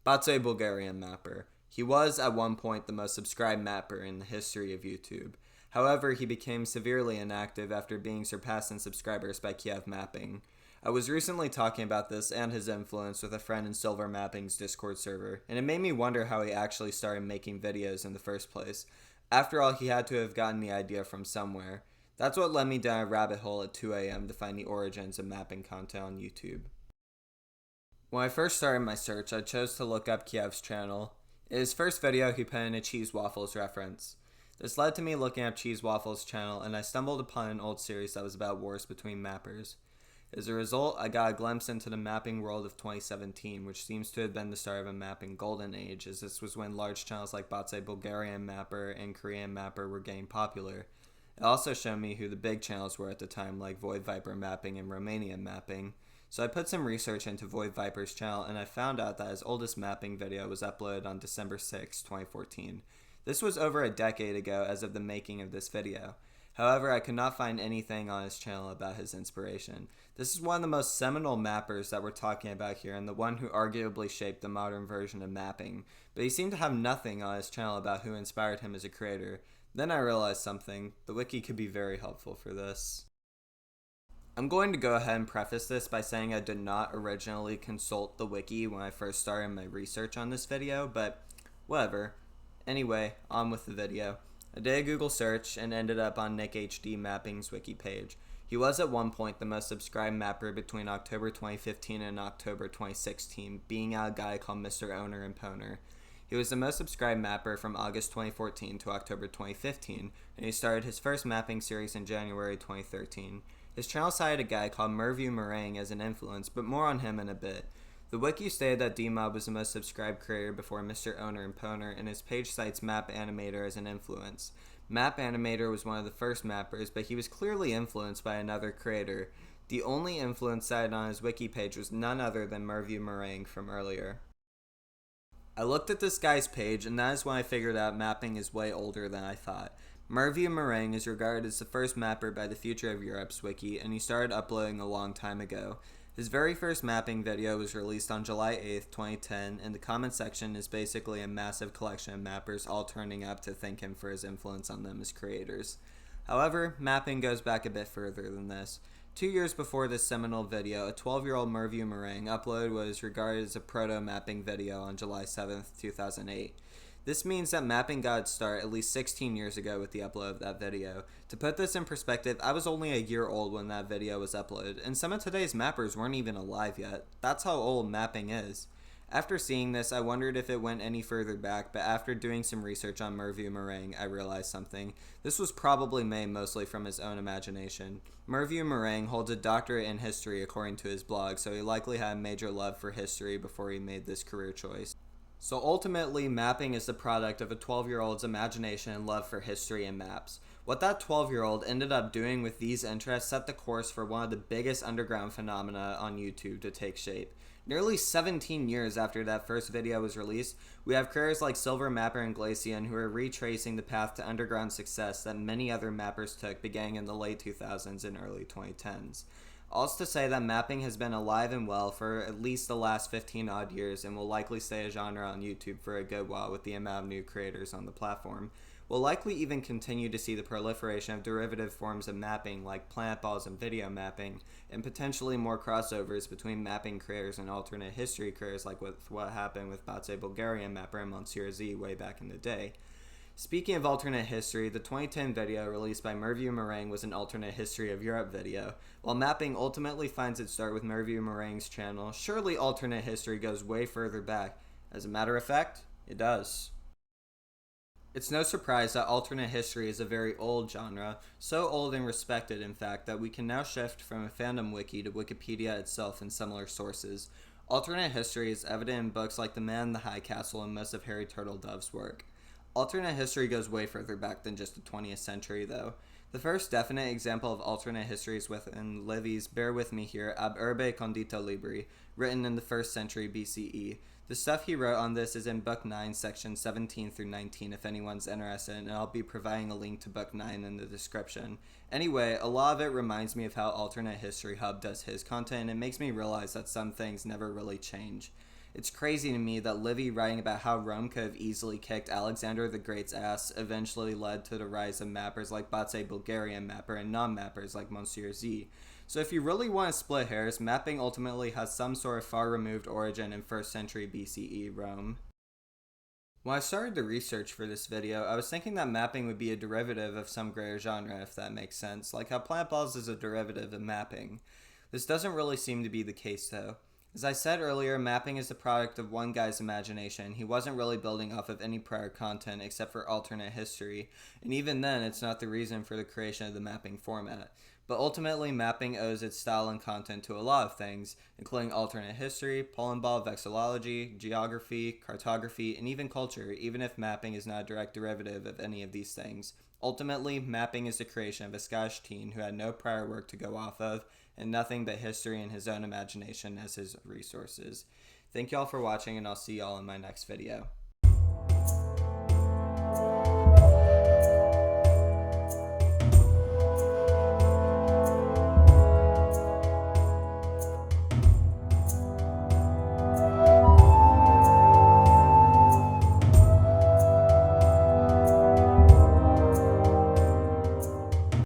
Batse Bulgarian Mapper. He was at one point the most subscribed mapper in the history of YouTube. However, he became severely inactive after being surpassed in subscribers by Kiev Mapping. I was recently talking about this and his influence with a friend in Silver Mapping's Discord server, and it made me wonder how he actually started making videos in the first place. After all, he had to have gotten the idea from somewhere. That's what led me down a rabbit hole at 2 a.m. to find the origins of mapping content on YouTube. When I first started my search, I chose to look up Kiev's channel. In his first video, he put in a cheese waffles reference. This led to me looking up Cheese Waffles' channel, and I stumbled upon an old series that was about wars between mappers. As a result, I got a glimpse into the mapping world of 2017, which seems to have been the start of a mapping golden age, as this was when large channels like Batse Bulgarian Mapper and Korean Mapper were getting popular. It also showed me who the big channels were at the time, like Void Viper Mapping and Romanian Mapping. So I put some research into Void Viper's channel, and I found out that his oldest mapping video was uploaded on December 6, 2014. This was over a decade ago as of the making of this video. However, I could not find anything on his channel about his inspiration. This is one of the most seminal mappers that we're talking about here, and the one who arguably shaped the modern version of mapping, but he seemed to have nothing on his channel about who inspired him as a creator. Then I realized something. The wiki could be very helpful for this. I'm going to go ahead and preface this by saying I did not originally consult the wiki when I first started my research on this video, but whatever. Anyway, on with the video. I did a Google search and ended up on Nick HD Mapping's wiki page. He was at one point the most subscribed mapper between October 2015 and October 2016, being out a guy called Mr. Owner and Poner. He was the most subscribed mapper from August 2014 to October 2015, and he started his first mapping series in January 2013. His channel cited a guy called Merview Meringue as an influence, but more on him in a bit. The wiki stated that DMob was the most subscribed creator before Mr. Owner and Poner, and his page cites Map Animator as an influence. Map Animator was one of the first mappers, but he was clearly influenced by another creator. The only influence cited on his wiki page was none other than Merview Meringue from earlier. I looked at this guy's page, and that is when I figured out mapping is way older than I thought. Merview Meringue is regarded as the first mapper by the Future of Europe's wiki, and he started uploading a long time ago. His very first mapping video was released on July 8th, 2010, and the comment section is basically a massive collection of mappers all turning up to thank him for his influence on them as creators. However, mapping goes back a bit further than this. 2 years before this seminal video, a 12-year-old Merview Meringue uploaded what is regarded as a proto-mapping video on July 7th, 2008. This means that mapping got its start at least 16 years ago with the upload of that video. To put this in perspective, I was only a year old when that video was uploaded, and some of today's mappers weren't even alive yet. That's how old mapping is. After seeing this, I wondered if it went any further back, but after doing some research on Merview Meringue, I realized something. This was probably made mostly from his own imagination. Merview Meringue holds a doctorate in history according to his blog, so he likely had a major love for history before he made this career choice. So ultimately, mapping is the product of a 12-year-old's imagination and love for history and maps. What that 12-year-old ended up doing with these interests set the course for one of the biggest underground phenomena on YouTube to take shape. Nearly 17 years after that first video was released, we have creators like Silver Mapper and Glacian who are retracing the path to underground success that many other mappers took beginning in the late 2000s and early 2010s. Also to say that mapping has been alive and well for at least the last 15 odd years and will likely stay a genre on YouTube for a good while with the amount of new creators on the platform. We'll likely even continue to see the proliferation of derivative forms of mapping like planet balls and video mapping, and potentially more crossovers between mapping creators and alternate history creators like with what happened with Batse Bulgarian Mapper and Monsieur Z way back in the day. Speaking of alternate history, the 2010 video released by Merview Meringue was an alternate history of Europe video. While mapping ultimately finds its start with Merview Meringue's channel, surely alternate history goes way further back. As a matter of fact, it does. It's no surprise that alternate history is a very old genre, so old and respected in fact that we can now shift from a fandom wiki to Wikipedia itself and similar sources. Alternate history is evident in books like The Man in the High Castle and most of Harry Turtledove's work. Alternate history goes way further back than just the 20th century, though. The first definite example of alternate history is within Livy's Bear With Me Here, Ab Urbe Condito Libri, written in the 1st century BCE. The stuff he wrote on this is in Book 9, sections 17 through 19 if anyone's interested, and I'll be providing a link to Book 9 in the description. Anyway, a lot of it reminds me of how Alternate History Hub does his content, and it makes me realize that some things never really change. It's crazy to me that Livy writing about how Rome could have easily kicked Alexander the Great's ass eventually led to the rise of mappers like Batse Bulgarian mapper and non-mappers like Monsieur Z. So if you really want to split hairs, mapping ultimately has some sort of far-removed origin in 1st century BCE Rome. When I started the research for this video, I was thinking that mapping would be a derivative of some greater genre, if that makes sense, like how plant balls is a derivative of mapping. This doesn't really seem to be the case though. As I said earlier, mapping is the product of one guy's imagination. He wasn't really building off of any prior content except for alternate history, and even then it's not the reason for the creation of the mapping format. But ultimately, mapping owes its style and content to a lot of things, including alternate history, pollen ball vexillology, geography, cartography, and even culture, even if mapping is not a direct derivative of any of these things. Ultimately, mapping is the creation of a Scottish teen who had no prior work to go off of, and nothing but history and his own imagination as his resources. Thank y'all for watching, and I'll see y'all in my next video.